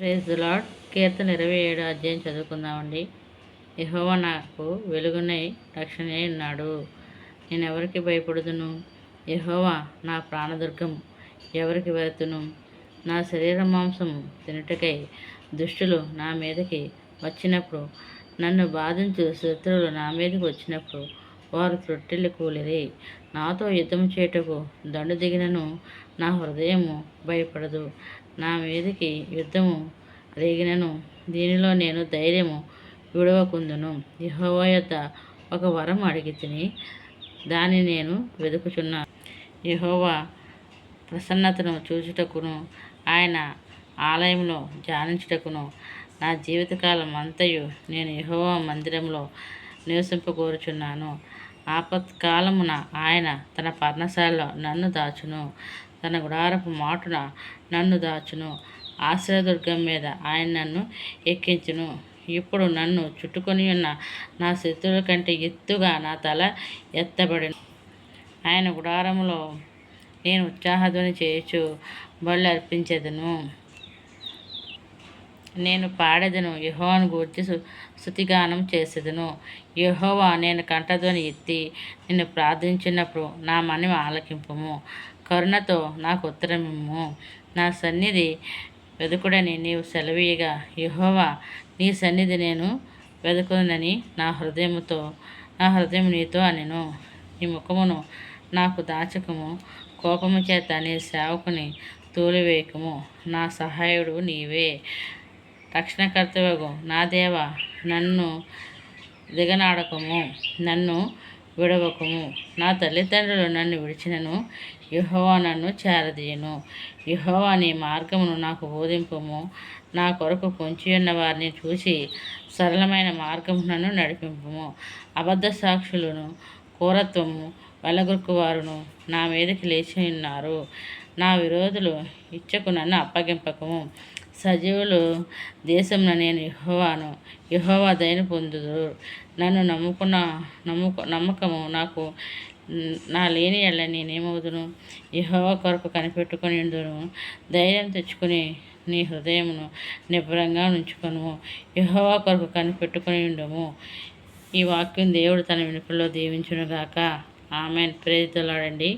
Praise the lord. కీర్తన 27 అధ్యాయం చదువుకుందామండి. యెహోవా నాకు వెలుగునై రక్షణై ఉన్నాడు. నేను ఎవరికి భయపడుదును? యెహోవా నా ప్రాణదుర్గం, ఎవరికి వెళుతును? నా శరీర మాంసము తినుటకై దుష్టులు నా మీదకి వచ్చినప్పుడు, నన్ను బాధించు శత్రువులు నా మీదకి వచ్చినప్పుడు, వారు త్రొట్టిల్లి కూలిరి. నాతో యుద్ధము చేయుటకు దండు దిగినను నా హృదయము భయపడదు. నా మీదికి యుద్ధము రేగినను దీనిలో నేను ధైర్యము విడవకుందును. యెహోవా యొద్ద ఒక వరం అడిగితిని, దాన్ని నేను వెదుకుచున్నాను. యెహోవా ప్రసన్నతను చూచుటకును, ఆయన ఆలయంలో ధ్యానించుటకును నా జీవితకాలం అంతయు నేను యెహోవా మందిరంలో నివసింపకోరుచున్నాను. ఆపత్కాలమున ఆయన తన పర్ణశాలలో నన్ను దాచును, తన గుడారపు మాటున నన్ను దాచును. ఆశ్రయదుర్గం మీద ఆయన నన్ను ఎక్కించును. ఇప్పుడు నన్ను చుట్టుకొని ఉన్న నా శత్రువుల కంటే ఎత్తుగా నా తల ఎత్తబడిను. ఆయన గుడారములో నేను ఉత్సాహధ్వని చేయుచు బలులు అర్పించెదను. నేను పాడెదను, యెహోవాను గూర్చి స్తుతిగానం చేసెదను. యెహోవా, నేను కంఠధ్వని ఎత్తి నిన్ను ప్రార్థించినప్పుడు నా మనవి ఆలకింపుము. కరుణతో నాకు ఉత్తరమిమ్ము. నా సన్నిధి వెదుకుడని నీవు సెలవీయగా, యెహోవా నీ సన్నిధి నేను వెదకుదునని నా హృదయం నీతో అనెను. నీ ముఖమును నాకు దాచకము, కోపము చేత నీ సేవకుని తోలివేయకము. నా సహాయుడు నీవే, రక్షణకర్తవగు నా దేవా, నన్ను దిగనాడకము, నన్ను విడవకము. నా తల్లిదండ్రులు నన్ను విడిచినను యెహోవా నన్ను చేరదీయును. యెహోవా నీ మార్గమును నాకు బోధింపుము. నా కొరకు పొంచియున్న వారిని చూసి సరళమైన మార్గములను నడిపింపుము. అబద్ధ సాక్షులను, క్రూరత్వము వెలగొక్కువారును నా మీదకి లేచి ఉన్నారు. నా విరోధులు ఇచ్చకు నన్ను అప్పగింపకము. సజీవులు దేశమున నేను యెహోవా దయను పొందుదురు. నన్ను నమ్మకము నాకు నా లేని ఎడల నేనేమవుదును? యెహోవా కొరకు కనిపెట్టుకొని ఉందును. ధైర్యం తెచ్చుకొని నీ హృదయమును నిబ్బరంగా ఉంచుకొను. యెహోవా కొరకు కనిపెట్టుకొని ఉండుము. ఈ వాక్యం దేవుడు తన వినుపుల్లో దీవించునుగాక. ఆమెన్. ప్రేరితులాడండి.